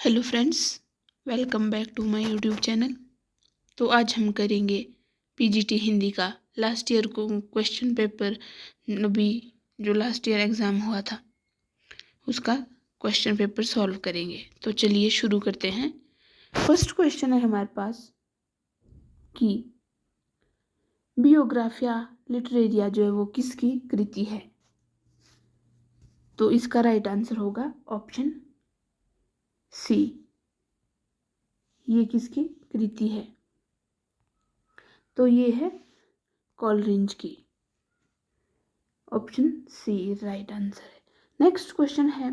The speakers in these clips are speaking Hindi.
Hello friends, welcome back to my YouTube channel. तो आज हम करेंगे पीजीटी हिंदी का लास्ट ईयर को क्वेश्चन पेपर। अभी जो लास्ट ईयर एग्ज़ाम हुआ था उसका क्वेश्चन पेपर सॉल्व करेंगे। तो चलिए शुरू करते हैं। फर्स्ट क्वेश्चन है हमारे पास कि बियोग्राफिया लिटरेरिया जो है वो किसकी कृति है। तो इसका राइट आंसर होगा ऑप्शन सी। ये किसकी कृति है? तो ये है कॉलरिंज की। ऑप्शन सी राइट आंसर है। नेक्स्ट क्वेश्चन है,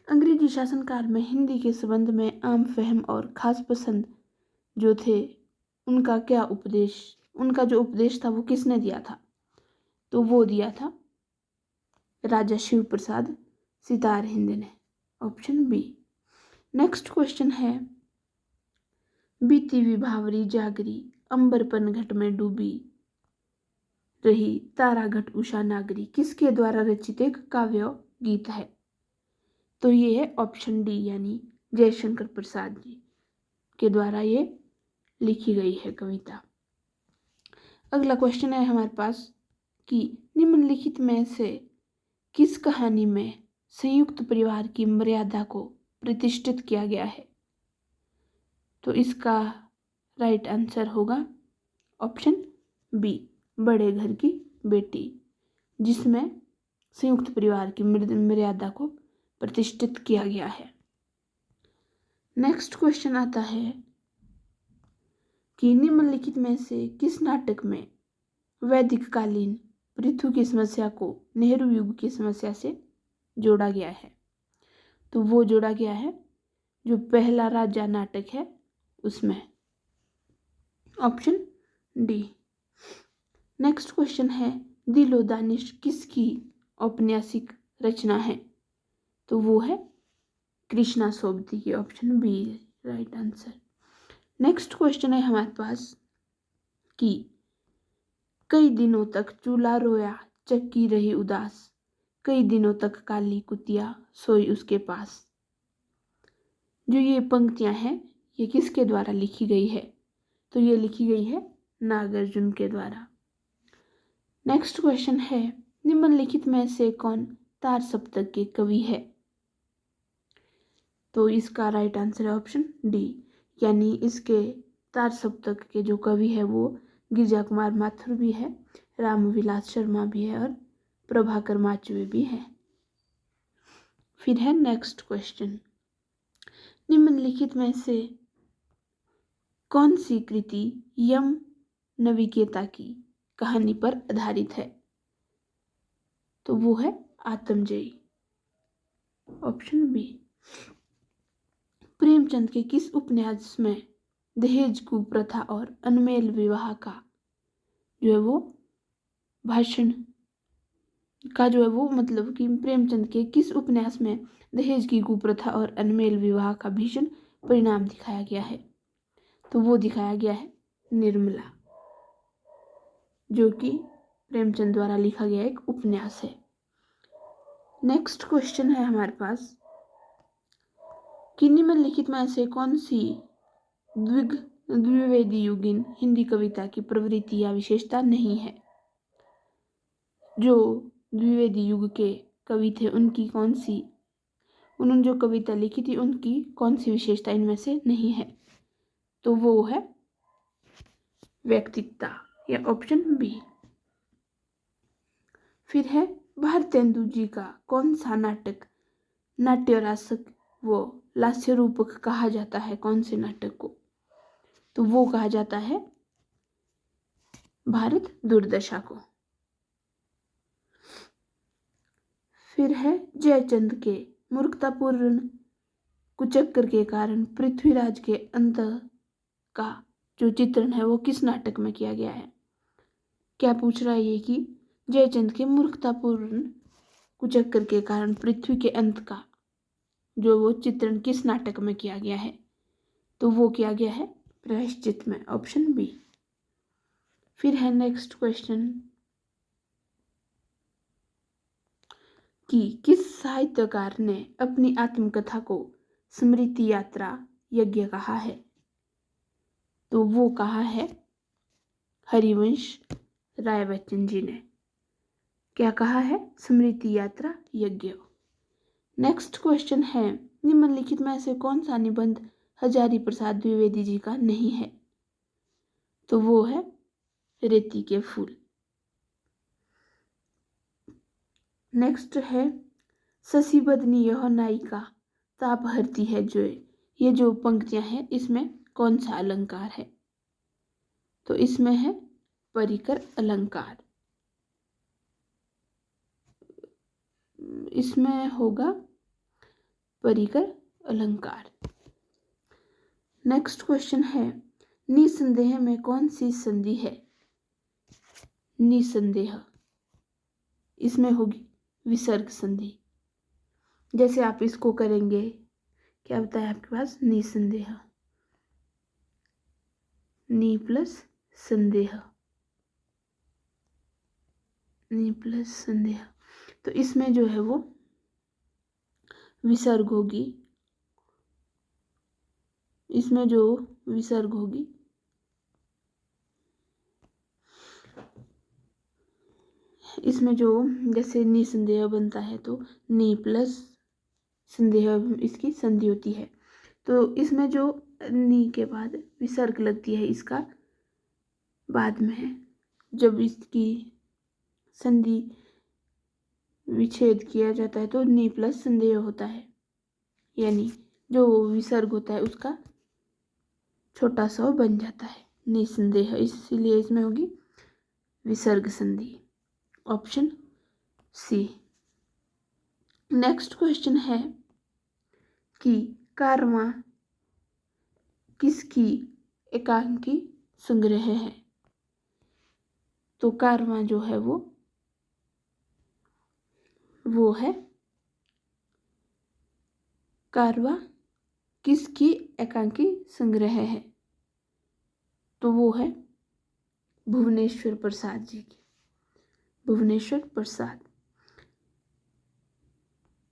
अंग्रेजी शासनकाल में हिंदी के संबंध में आम फहम और खास पसंद जो थे उनका जो उपदेश था वो किसने दिया था? तो वो दिया था राजा शिव प्रसाद सितार हिंद ने। Option B. नेक्स्ट क्वेश्चन है, बीती विभावरी जागरी अंबर पनघट में डूबी रही तारा घट उषा नागरी किसके द्वारा रचित एक काव्य गीत है? तो ये है ऑप्शन डी, यानी जयशंकर प्रसाद जी के द्वारा ये लिखी गई है कविता। अगला क्वेश्चन है हमारे पास कि निम्नलिखित में से किस कहानी में संयुक्त परिवार की मर्यादा को प्रतिष्ठित किया गया है? तो इसका राइट आंसर होगा ऑप्शन बी, बड़े घर की बेटी, जिसमें संयुक्त परिवार की मर्यादा को प्रतिष्ठित किया गया है। नेक्स्ट क्वेश्चन आता है कि निम्नलिखित में से किस नाटक में वैदिक कालीन पृथ्वी की समस्या को नेहरू युग की समस्या से जोड़ा गया है? तो वो जोड़ा गया है जो पहला राजा नाटक है उसमें। Option D. नेक्स्ट क्वेश्चन है, दिलो दानिश किसकी औपन्यासिक रचना है? तो वो है कृष्णा सोबती की। Option B right answer. Next question है हमारे पास कि कई दिनों तक चूल्हा रोया चक्की रही उदास कई दिनों तक काली कुतिया सोई उसके पास। जो ये पंक्तियां हैं ये किसके द्वारा लिखी गई है? तो ये लिखी गई है नागार्जुन के द्वारा। नेक्स्ट क्वेश्चन है, निम्नलिखित में से कौन तार सप्तक के कवि है? तो इसका राइट आंसर है ऑप्शन डी, यानी इसके तार सप्तक के जो कवि है वो गिरजा कुमार माथुर भी है, रामविलास शर्मा भी है और प्रभाकर माचवे भी है। फिर है नेक्स्ट क्वेश्चन, निम्नलिखित में से कौन सी कृति यम नविकेता की कहानी पर आधारित है? तो वो है आत्मजयी। Option B. प्रेमचंद के किस उपन्यास में दहेज कुप्रथा और अनमेल विवाह का जो है वो भाषण का जो है वो मतलब कि प्रेमचंद के किस उपन्यास में दहेज की कुप्रथा और अनमेल विवाह का भीषण परिणाम दिखाया गया है? तो वो दिखाया गया है निर्मला, जो कि प्रेमचंद द्वारा लिखा गया एक उपन्यास है। नेक्स्ट क्वेश्चन है हमारे पास कि निम्नलिखित में से कौन सी द्विवेदी युगीन हिंदी कविता की प्रवृत्ति या विशेषता नहीं है? जो द्विवेदी युग के कवि थे उन्होंने जो कविता लिखी थी उनकी कौन सी विशेषता इनमें से नहीं है? तो वो है व्यक्तिकता, या ऑप्शन बी। फिर है, भारतेंदु जी का कौन सा नाटक नाट्यरसिक वो लास्य रूपक कहा जाता है? कौन से नाटक को? तो वो कहा जाता है भारत दुर्दशा को। फिर है, जयचंद के मूर्खतापूर्ण कुचक्कर के कारण पृथ्वीराज के अंत का जो चित्रण है वो किस नाटक में किया गया है? क्या पूछ रहा है ये कि जयचंद के मूर्खतापूर्ण कुचक्कर के कारण पृथ्वी के अंत का जो वो चित्रण किस नाटक में किया गया है? तो वो किया गया है प्रायश्चित में। Option B. फिर है नेक्स्ट क्वेश्चन कि किस साहित्यकार ने अपनी आत्मकथा को स्मृति यात्रा यज्ञ कहा है? तो वो कहा है हरिवंश राय बच्चन जी ने। क्या कहा है? स्मृति यात्रा यज्ञ। नेक्स्ट क्वेश्चन है, निम्नलिखित में से कौन सा निबंध हजारी प्रसाद द्विवेदी जी का नहीं है? तो वो है रेती के फूल। नेक्स्ट है, शशि बदनी यह नायिका ताप हरती है जो, ये जो पंक्तियां हैं इसमें कौन सा अलंकार है? तो इसमें है परिकर अलंकार। इसमें होगा परिकर अलंकार। नेक्स्ट क्वेश्चन है, निसंदेह में कौन सी संधि है? निसंदेह, इसमें होगी विसर्ग संधि। जैसे आप इसको करेंगे, क्या बताया आपके पास? निसंदेह, नी प्लस संदेह, नी प्लस संदेह, तो इसमें जो है वो विसर्ग होगी। इसमें जो विसर्ग होगी इसमें जो जैसे निसंदेह बनता है तो नी प्लस संदेह इसकी संधि होती है। तो इसमें जो नी के बाद विसर्ग लगती है इसका बाद में है, जब इसकी संधि विच्छेद किया जाता है तो नी प्लस संदेह होता है, यानी जो विसर्ग होता है उसका छोटा सा बन जाता है निसंदेह, इसीलिए इसमें होगी विसर्ग संधि। Option C. नेक्स्ट क्वेश्चन है कि कारवां किसकी एकांकी संग्रह है? तो कारवां जो है वो है कारवां किसकी एकांकी संग्रह है? तो वो है भुवनेश्वर प्रसाद जी की, भुवनेश्वर प्रसाद।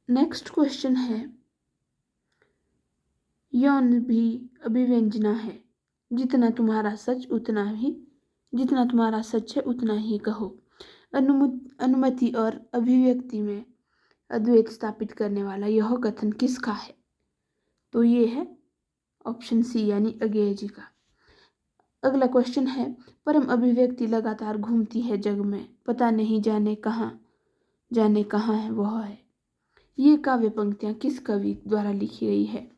नेक्स्ट क्वेश्चन है, यौन भी अभिव्यंजना है, जितना तुम्हारा सच है उतना ही कहो। अनुमति और अभिव्यक्ति में अद्वैत स्थापित करने वाला यह कथन किसका है? तो ये है ऑप्शन सी यानी अज्ञेय जी का। अगला क्वेश्चन है, परम अभिव्यक्ति लगातार घूमती है जग में, पता नहीं जाने कहाँ है वह है। ये काव्य पंक्तियां किस कवि द्वारा लिखी गई है?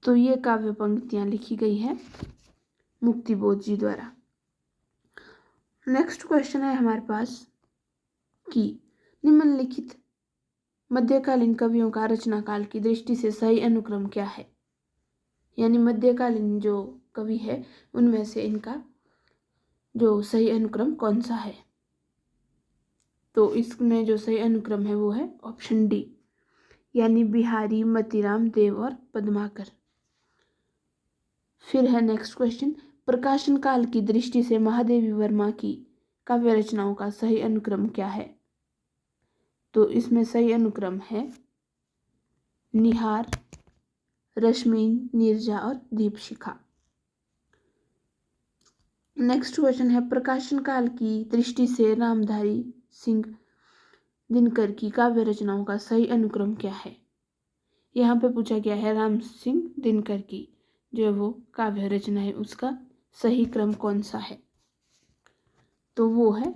तो ये काव्य पंक्तियां लिखी गई है मुक्तिबोध जी द्वारा। नेक्स्ट क्वेश्चन है हमारे पास कि निम्नलिखित मध्यकालीन कवियों का रचना काल की दृष्टि से सही अनुक्रम क्या है? यानी मध्यकालीन जो कवि है उनमें से इनका जो सही अनुक्रम कौन सा है? तो इसमें जो सही अनुक्रम है वो है ऑप्शन डी, यानी बिहारी, मतीराम, देव और पद्माकर। फिर है नेक्स्ट क्वेश्चन, प्रकाशन काल की दृष्टि से महादेवी वर्मा की काव्य रचनाओं का सही अनुक्रम क्या है? तो इसमें सही अनुक्रम है निहार, रश्मि, नीरजा और दीपशिखा। नेक्स्ट क्वेश्चन है, प्रकाशन काल की दृष्टि से रामधारी सिंह दिनकर की काव्य रचनाओं का सही अनुक्रम क्या है? यहाँ पे पूछा गया है राम सिंह दिनकर की जो वो काव्य रचना है उसका सही क्रम कौन सा है? तो वो है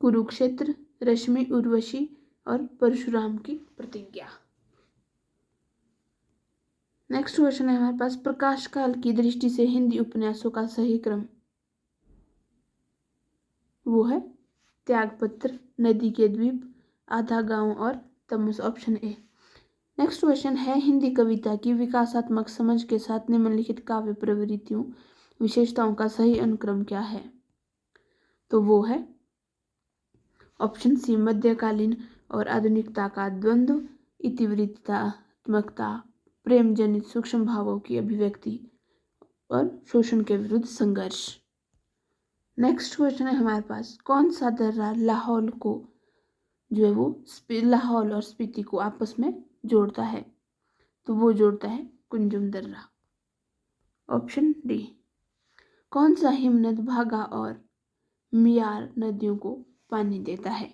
कुरुक्षेत्र, रश्मि, उर्वशी और परशुराम की प्रतिज्ञा। नेक्स्ट क्वेश्चन है हमारे पास, प्रकाश काल की दृष्टि से हिंदी उपन्यासों का सही क्रम वो है त्यागपत्र, नदी के द्वीप, आधा गांव और तमस। Option A. नेक्स्ट क्वेश्चन है, हिंदी कविता की विकासात्मक समझ के साथ निम्नलिखित काव्य प्रवृत्तियों विशेषताओं का सही अनुक्रम क्या है? तो वो है ऑप्शन सी, मध्यकालीन और आधुनिकता का द्वंद्व, इतिवृत्तात्मकता, प्रेम जनित सूक्ष्म भावों की अभिव्यक्ति और शोषण के विरुद्ध संघर्ष। नेक्स्ट क्वेश्चन है हमारे पास, कौन सा दर्रा लाहौल को जो है वो लाहौल और स्पीति को आपस में जोड़ता है, तो वो जोड़ता है कुंजुम दर्रा। Option D. कौन सा हिमनद भागा और मियार नदियों को पानी देता है?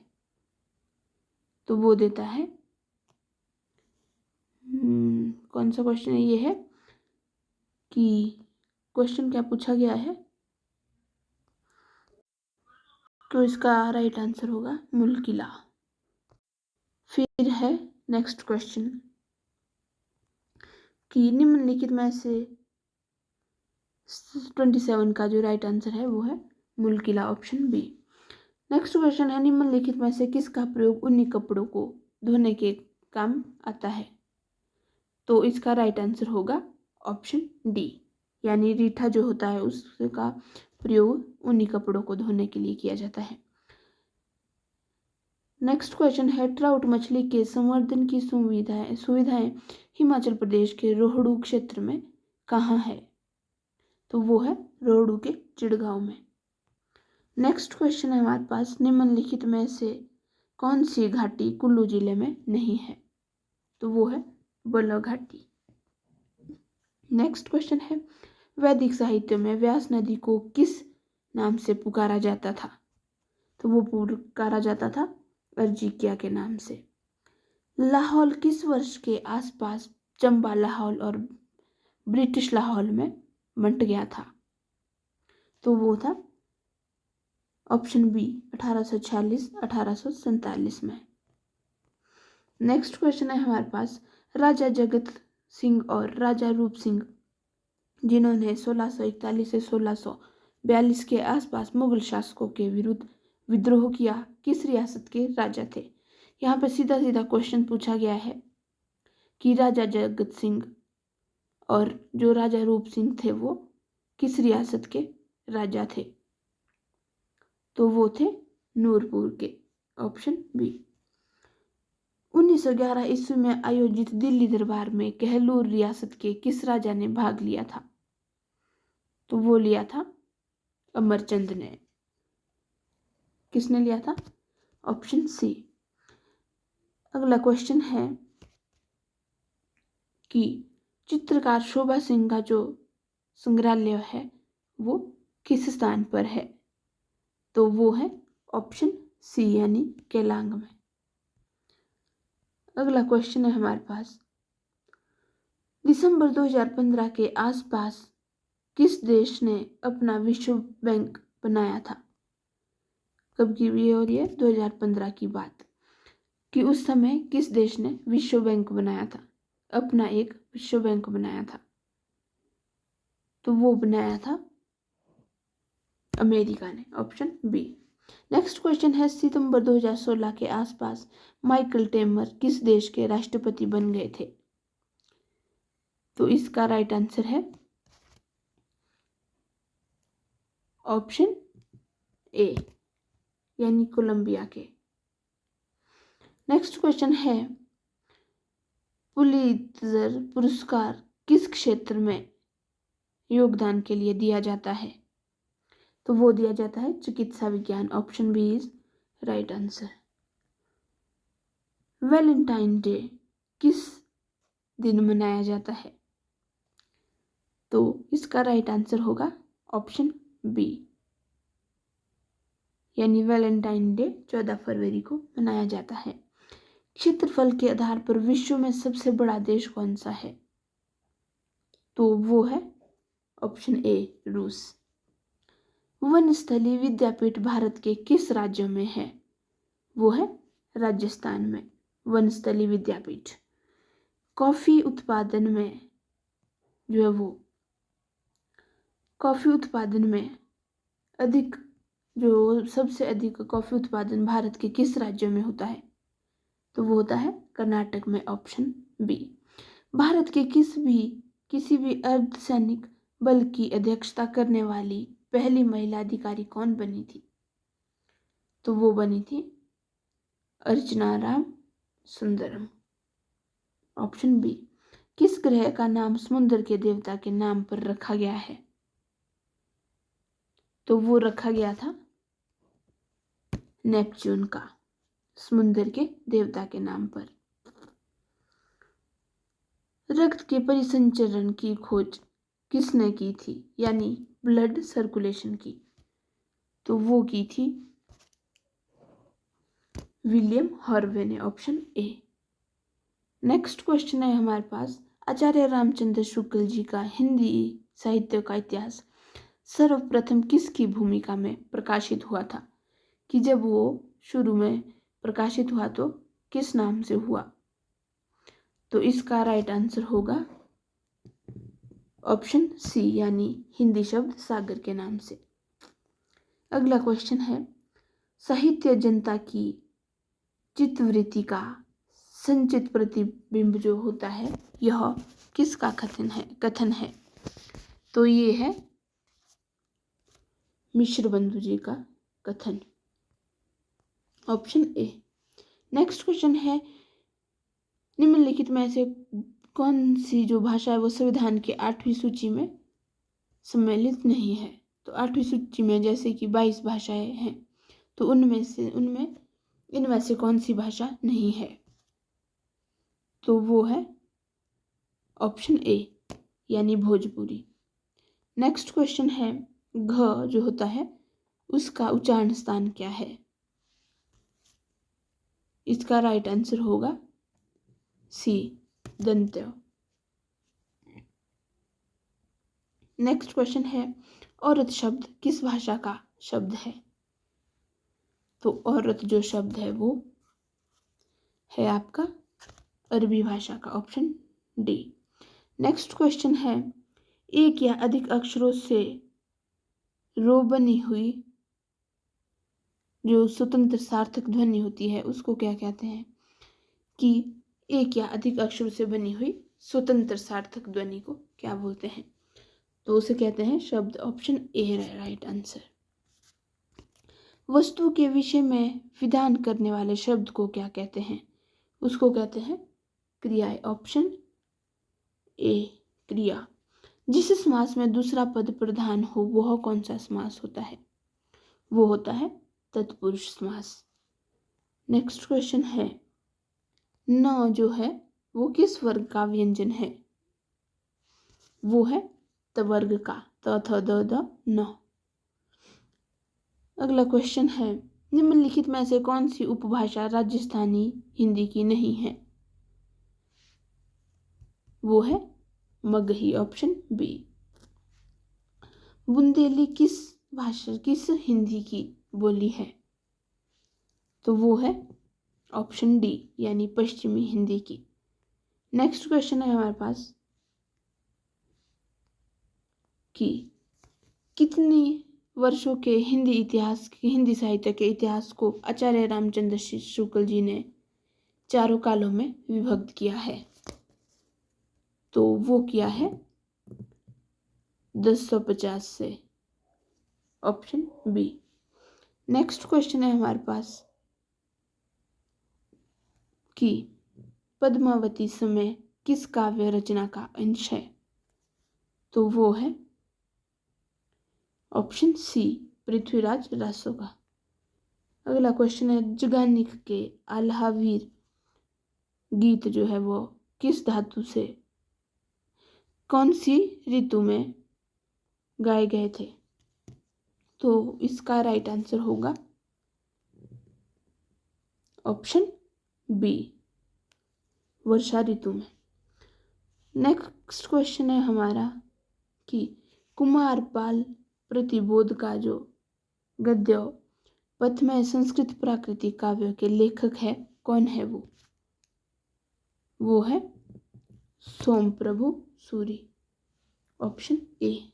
तो वो देता है कौन सा क्वेश्चन है? ये है कि क्वेश्चन क्या पूछा गया है, तो इसका राइट आंसर होगा मुल्किला। फिर है नेक्स्ट क्वेश्चन कि निम्नलिखित में से 27 का जो राइट आंसर है वो है मुल्किला, ऑप्शन बी। नेक्स्ट क्वेश्चन है निम्नलिखित में से किसका प्रयोग ऊनी कपड़ों को धोने के काम आता है? तो इसका राइट आंसर होगा ऑप्शन डी, यानी रीठा जो होता है उसका प्रयोग ऊनी कपड़ों को धोने के लिए किया जाता है। नेक्स्ट क्वेश्चन है ट्राउट मछली के संवर्धन की सुविधाएं हिमाचल प्रदेश के रोहड़ू क्षेत्र में कहाँ है? तो वो है रोहड़ू के चिड़गांव में। नेक्स्ट क्वेश्चन है हमारे पास निम्नलिखित में से कौन सी घाटी कुल्लू जिले में नहीं है? तो वो है बल्लव घाटी। नेक्स्ट क्वेश्चन है वैदिक साहित्य में व्यास नदी को किस नाम से पुकारा जाता था? तो वो पुकारा जाता था अर्जिकिया के नाम से। लाहौल किस वर्ष के आसपास चंबा लाहौल और ब्रिटिश लाहौल में बंट गया था? तो वो था ऑप्शन बी 1846-1847 में। नेक्स्ट क्वेश्चन है हमारे पास राजा जगत सिंह और राजा रूप सिंह जिन्होंने 1641 से 1642 के आसपास मुगल शासकों के विरुद्ध विद्रोह किया, किस रियासत के राजा थे? यहाँ पे सीधा सीधा क्वेश्चन पूछा गया है कि राजा जगत सिंह और जो राजा रूप सिंह थे वो किस रियासत के राजा थे? तो वो थे नूरपुर के, ऑप्शन बी। 1911 ईस्वी में आयोजित दिल्ली दरबार में कहलूर रियासत के किस राजा ने भाग लिया था? तो वो लिया था अमरचंद ने। किसने लिया था? Option C. अगला क्वेश्चन है कि चित्रकार शोभा सिंह का जो संग्रहालय है वो किस स्थान पर है? तो वो है ऑप्शन सी, यानी केलांग में। अगला क्वेश्चन है हमारे पास दिसंबर 2015 के आसपास किस देश ने अपना विश्व बैंक बनाया था? कब की ये हो रही है? 2015 की बात, कि उस समय किस देश ने विश्व बैंक बनाया था, अपना एक विश्व बैंक बनाया था? तो वो बनाया था अमेरिका ने, ऑप्शन बी। नेक्स्ट क्वेश्चन है सितंबर 2016 के आसपास माइकल टेमर किस देश के राष्ट्रपति बन गए थे? तो इसका राइट आंसर है ऑप्शन ए, यानी कोलंबिया के। नेक्स्ट क्वेश्चन है पुलित्जर पुरस्कार किस क्षेत्र में योगदान के लिए दिया जाता है? तो वो दिया जाता है चिकित्सा विज्ञान, option B is right answer. Valentine day किस दिन मनाया जाता है? तो इसका राइट आंसर होगा ऑप्शन बी, यानी वैलेंटाइन डे 14 फरवरी को मनाया जाता है। क्षेत्रफल के आधार पर विश्व में सबसे बड़ा देश कौन सा है? तो वो है ऑप्शन ए रूस। वनस्थली विद्यापीठ भारत के किस राज्य में है? वो है राजस्थान में वनस्थली विद्यापीठ। कॉफी उत्पादन में जो है वो कॉफी उत्पादन में अधिक जो सबसे अधिक कॉफी उत्पादन भारत के किस राज्य में होता है? तो वो होता है कर्नाटक में, ऑप्शन बी। भारत के किसी भी अर्धसैनिक बल की अध्यक्षता करने वाली पहली महिला अधिकारी कौन बनी थी? तो वो बनी थी अर्चना राम सुंदरम, ऑप्शन बी। किस ग्रह का नाम समुद्र के देवता के नाम पर रखा गया है? तो वो रखा गया था नेपच्यून का, समुद्र के देवता के नाम पर। रक्त के परिसंचरण की खोज किसने की थी, यानी ब्लड सर्कुलेशन की? तो वो की थी विलियम हार्वे ने, ऑप्शन ए। नेक्स्ट क्वेश्चन है हमारे पास, आचार्य रामचंद्र शुक्ल जी का हिंदी साहित्य का इतिहास सर्वप्रथम किसकी भूमिका में प्रकाशित हुआ था? कि जब वो शुरू में प्रकाशित हुआ तो किस नाम से हुआ? तो इसका राइट आंसर होगा ऑप्शन सी, यानी हिंदी शब्द सागर के नाम से। अगला क्वेश्चन है, साहित्य जनता की चित्तवृत्ति का संचित प्रतिबिंब जो होता है, यह किसका कथन है? तो ये है मिश्र बंधु जी का कथन, ऑप्शन ए। नेक्स्ट क्वेश्चन है, निम्नलिखित में से कौन सी जो भाषा है वो संविधान की 8वीं सूची में सम्मिलित नहीं है? तो 8वीं सूची में जैसे कि 22 भाषाएं हैं, तो इनमें से कौन सी भाषा नहीं है? तो वो है ऑप्शन ए, यानी भोजपुरी। नेक्स्ट क्वेश्चन है, घ जो होता है उसका उच्चारण स्थान क्या है? इसका राइट आंसर होगा सी, दंत्य। नेक्स्ट क्वेश्चन है, औरत शब्द किस भाषा का शब्द है? तो औरत जो शब्द है वो है आपका अरबी भाषा का, ऑप्शन डी। नेक्स्ट क्वेश्चन है, एक या अधिक अक्षरों से रो बनी हुई जो स्वतंत्र सार्थक ध्वनि होती है उसको क्या कहते हैं? कि एक या अधिक अक्षरों से बनी हुई स्वतंत्र सार्थक ध्वनि को क्या बोलते हैं? तो उसे कहते हैं शब्द, ऑप्शन ए राइट आंसर। वस्तु के विषय में विधान करने वाले शब्द को क्या कहते हैं? उसको कहते हैं क्रिया, ऑप्शन ए क्रिया। जिस समास में दूसरा पद प्रधान हो वह कौन सा समास होता है? वो होता है तत्पुरुष समास। नेक्स्ट क्वेश्चन है, न जो है वो किस वर्ग का व्यंजन है? वो है तवर्ग का, त थ द द न। अगला क्वेश्चन है, निम्नलिखित में से कौन सी उपभाषा राजस्थानी हिंदी की नहीं है? वो है मगही, ऑप्शन बी। बुंदेली किस हिंदी की बोली है? तो वो है ऑप्शन डी, यानी पश्चिमी हिंदी की। नेक्स्ट क्वेश्चन है हमारे पास कि कितनी वर्षों के हिंदी साहित्य के इतिहास को आचार्य रामचंद्र शुक्ल जी ने चारों कालों में विभक्त किया है? तो वो किया है 1050 से, ऑप्शन बी। नेक्स्ट क्वेश्चन है हमारे पास कि पद्मावती समय किस काव्य रचना का अंश है? तो वो है ऑप्शन सी, पृथ्वीराज रासो का। अगला क्वेश्चन है, जगानिक के आल्हावीर गीत जो है वो किस धातु से कौन सी ऋतु में गाए गए थे? तो इसका राइट आंसर होगा ऑप्शन बी, वर्षा ऋतु में। नेक्स्ट क्वेश्चन है हमारा कि कुमारपाल प्रतिबोध का जो गद्य पथ में संस्कृत प्राकृतिक काव्य के लेखक है, कौन है वो है Somaprabhu Suri, option A.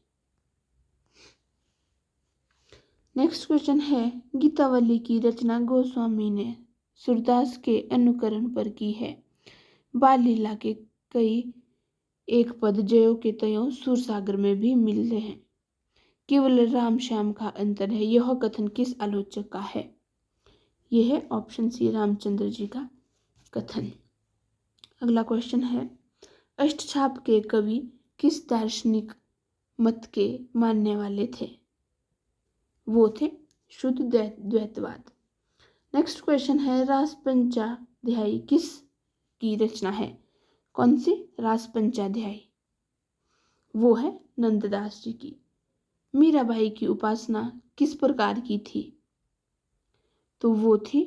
Next question है, गीतावली की रचना गोस्वामी ने सूरदास के अनुकरण पर की है। बाल लीला के कई एक पद जयो के तयों सूरसागर में भी मिलते हैं, केवल राम श्याम का अंतर है, यह कथन किस आलोचक का है? यह है ऑप्शन सी, रामचंद्र जी का कथन। अगला क्वेश्चन है, अष्टछाप के कवि किस दार्शनिक मत के मानने वाले थे? वो थे शुद्ध द्वैतवाद। नेक्स्ट क्वेश्चन है रास पंचाध्यायी किस की रचना है? कौन सी रास पंचाध्यायी? वो है नंददास जी की। मीराबाई की उपासना किस प्रकार की थी? तो वो थी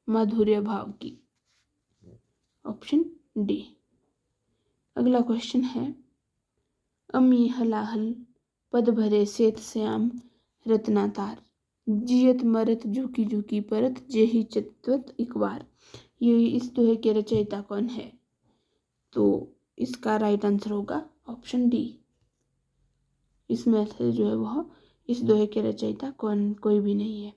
माधुर्य भाव की। Option D. अगला क्वेश्चन है अमी हलाहल पद भरे सेत श्याम रत्नातार जियत मरत झुकी झुकी परत जेहि चतवत एक बार। ये इस दोहे के रचयिता कौन है? तो इसका राइट आंसर होगा ऑप्शन डी। इसमें से जो है वह इस दोहे के रचयिता कोई भी नहीं है।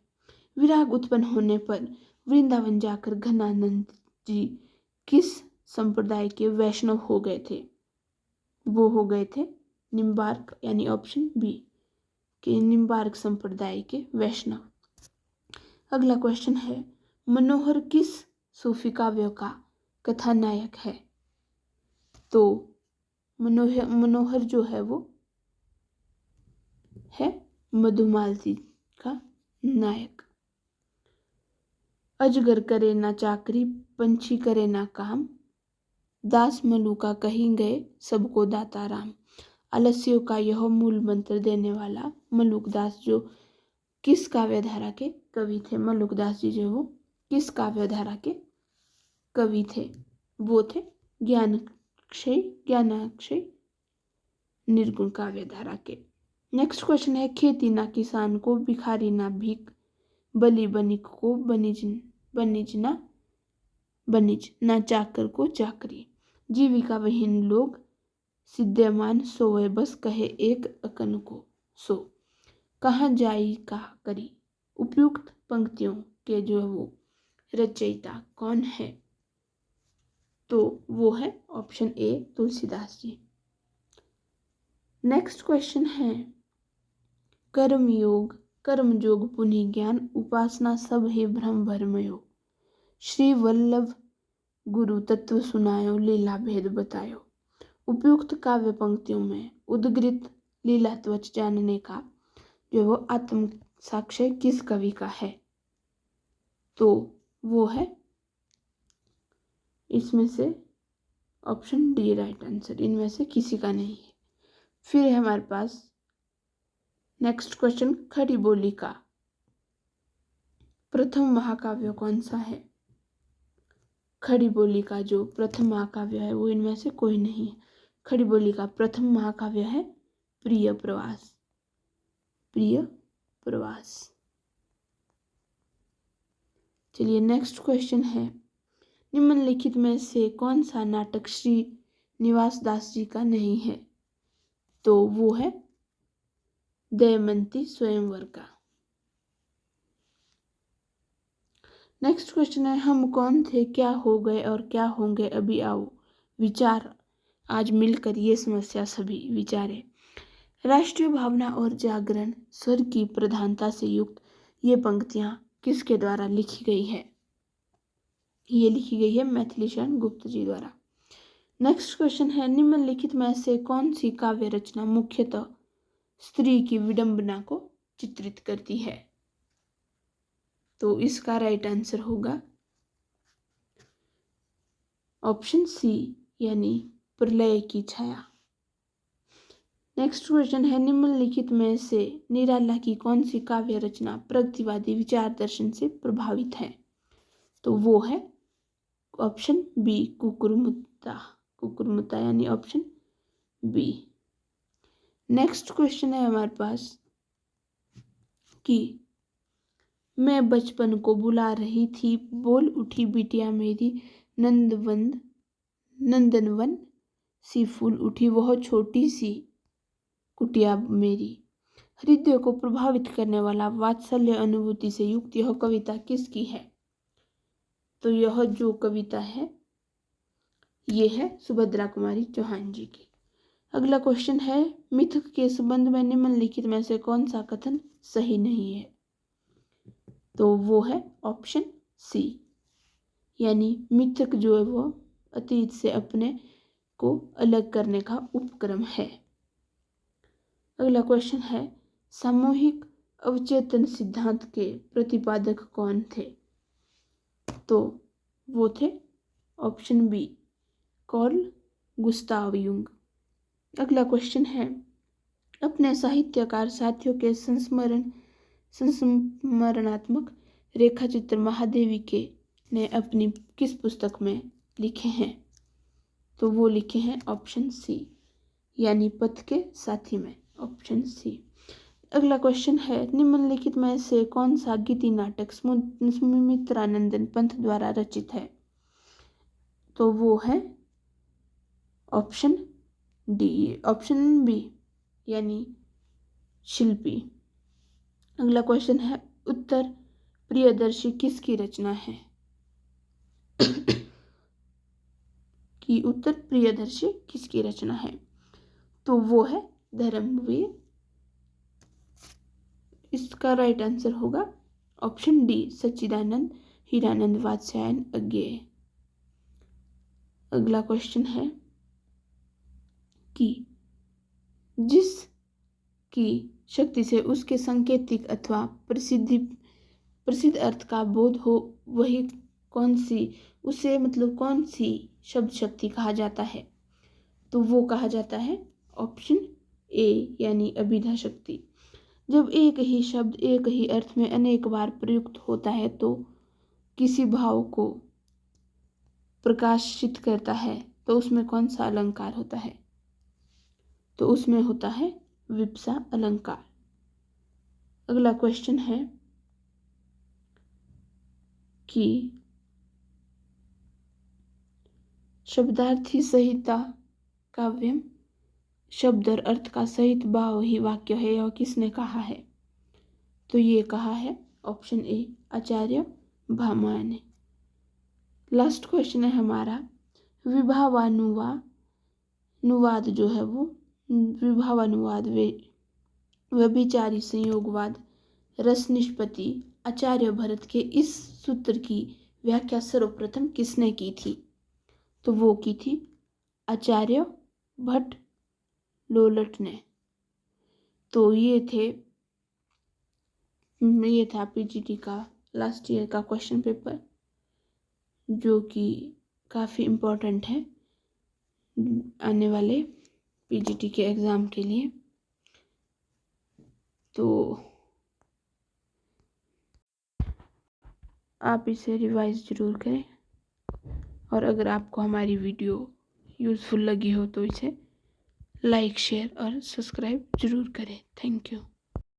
विराग उत्पन्न होने पर वृंदावन जाकर घनानंद जी किस संप्रदाय के वैष्णव हो गए थे? वो हो गए थे निम्बार्क, यानी ऑप्शन बी के निम्बार्क संप्रदाय के वैष्णव। अगला क्वेश्चन है मनोहर किस सूफी काव्य का कथानायक है? तो मनोहर जो है वो है मधुमालती का नायक। अजगर करे ना चाकरी पंछी करे ना काम दास मलुका कहीं गए सबको दाता राम। आलस्यों का यह मूल मंत्र देने वाला मलुकदास जो किस काव्यधारा के कवि थे? मलुकदास जी जो वो किस काव्यधारा के कवि थे? वो थे ज्ञानाक्षय निर्गुण काव्यधारा के। नेक्स्ट क्वेश्चन है खेती ना किसान को भिखारी ना भीख बलि बनिक को बनिज ना चाकर को चाकरी जीविका विहीन लोग सिद्धमान सोए बस कहे एक अकन को सो कहाँ जाई कहा करी। उपयुक्त पंक्तियों के जो है वो रचयिता कौन है? तो वो है option A Tulsidas ji. Next question है कर्म योग पुनि ज्ञान उपासना सब ही भ्रम भरमयो श्री वल्लभ गुरु तत्व सुनायो लीला भेद बतायो। उपयुक्त काव्य पंक्तियों में उद्गृत लीला त्वच जानने का जो वो आत्म साक्ष्य किस कवि का है? तो वो है इसमें से ऑप्शन डी राइट आंसर, इनमें से किसी का नहीं है। फिर है हमारे पास नेक्स्ट क्वेश्चन खड़ी बोली का प्रथम महाकाव्य कौन सा है? खड़ी बोली का जो प्रथम महाकाव्य है वो इनमें से कोई नहीं है। खड़ी बोली का प्रथम महाकाव्य है प्रिय प्रवास। चलिए नेक्स्ट क्वेश्चन है निम्नलिखित में से कौन सा नाटक श्री निवास दास जी का नहीं है? तो वो है दमयंती स्वयंवर का। नेक्स्ट क्वेश्चन है हम कौन थे क्या हो गए और क्या होंगे अभी आओ विचार आज मिलकर ये समस्या सभी विचारे। राष्ट्रीय भावना और जागरण स्वर की प्रधानता से युक्त ये पंक्तियां किसके द्वारा लिखी गई है? ये लिखी गई है मैथिलीशरण गुप्त जी द्वारा। नेक्स्ट क्वेश्चन है निम्नलिखित में से कौन सी काव्य रचना मुख्यतः स्त्री की विडंबना को चित्रित करती है? तो इसका राइट आंसर होगा ऑप्शन सी यानी प्रलय की छाया। नेक्स्ट क्वेश्चन है निम्नलिखित में से निराला की कौन सी काव्य रचना प्रगतिवादी विचार दर्शन से प्रभावित है? तो वो है ऑप्शन बी कुकुरमुत्ता यानी ऑप्शन बी। नेक्स्ट क्वेश्चन है हमारे पास कि मैं बचपन को बुला रही थी बोल उठी बिटिया मेरी नंदनवन सी फूल उठी वह छोटी सी कुटिया मेरी। हृदय को प्रभावित करने वाला वात्सल्य अनुभूति से युक्त यह कविता किसकी है? तो यह जो कविता है ये है सुभद्रा कुमारी चौहान जी की। अगला क्वेश्चन है मिथक के संबंध में निम्नलिखित में से कौन सा कथन सही नहीं है? तो वो है ऑप्शन सी यानी मिथक जो है वो अतीत से अपने को अलग करने का उपक्रम है। अगला क्वेश्चन है सामूहिक अवचेतन सिद्धांत के प्रतिपादक कौन थे? तो वो थे option B Carl Gustav Jung. अगला क्वेश्चन है, अपने साहित्यकार साथियों के संस्मरणात्मक रेखाचित्र महादेवी के ने अपनी किस पुस्तक में लिखे हैं? तो वो लिखे हैं ऑप्शन सी यानी पथ के साथी में, ऑप्शन सी। अगला क्वेश्चन है, निम्नलिखित में से कौन सा गीति नाटक सुमित्रानंदन पंत द्वारा रचित है? तो वो है ऑप्शन डी, ऑप्शन बी यानी शिल्पी। अगला क्वेश्चन है, उत्तर प्रियदर्शी किसकी रचना है? कि उत्तर प्रियदर्शी किसकी रचना है? तो वो है धर्मवीर। इसका राइट आंसर होगा ऑप्शन डी सच्चिदानंद हीरानंद वात्स्यायन अज्ञेय। अगला क्वेश्चन है कि जिस की शक्ति से उसके सांकेतिक अथवा प्रसिद्ध अर्थ का बोध हो वही कौन सी शब्द शक्ति कहा जाता है? तो वो कहा जाता है ऑप्शन ए यानी अभिधा शक्ति। जब एक ही शब्द एक ही अर्थ में अनेक बार प्रयुक्त होता है तो किसी भाव को प्रकाशित करता है तो उसमें कौन सा अलंकार होता है? तो उसमें होता है विप्सा अलंकार। अगला क्वेश्चन है कि शब्दार्थी संहिता काव्यम शब्द और अर्थ का सहित भाव ही वाक्य है, यह किसने कहा है? तो ये कहा है ऑप्शन ए आचार्य भामा ने। लास्ट क्वेश्चन है हमारा, विभावानुवाद जो है वो विभावानुवाद व्यभिचारी संयोगवाद रस निष्पत्ति आचार्य भरत के इस सूत्र की व्याख्या सर्वप्रथम किसने की थी? तो वो की थी आचार्य भट्ट लोलट ने। तो ये था पीजीटी का लास्ट ईयर का क्वेश्चन पेपर, जो कि काफ़ी इम्पोर्टेंट है आने वाले पीजीटी के एग्ज़ाम के लिए। तो आप इसे रिवाइज ज़रूर करें और अगर आपको हमारी वीडियो यूज़फुल लगी हो तो इसे लाइक शेयर और सब्सक्राइब ज़रूर करें। Thank you.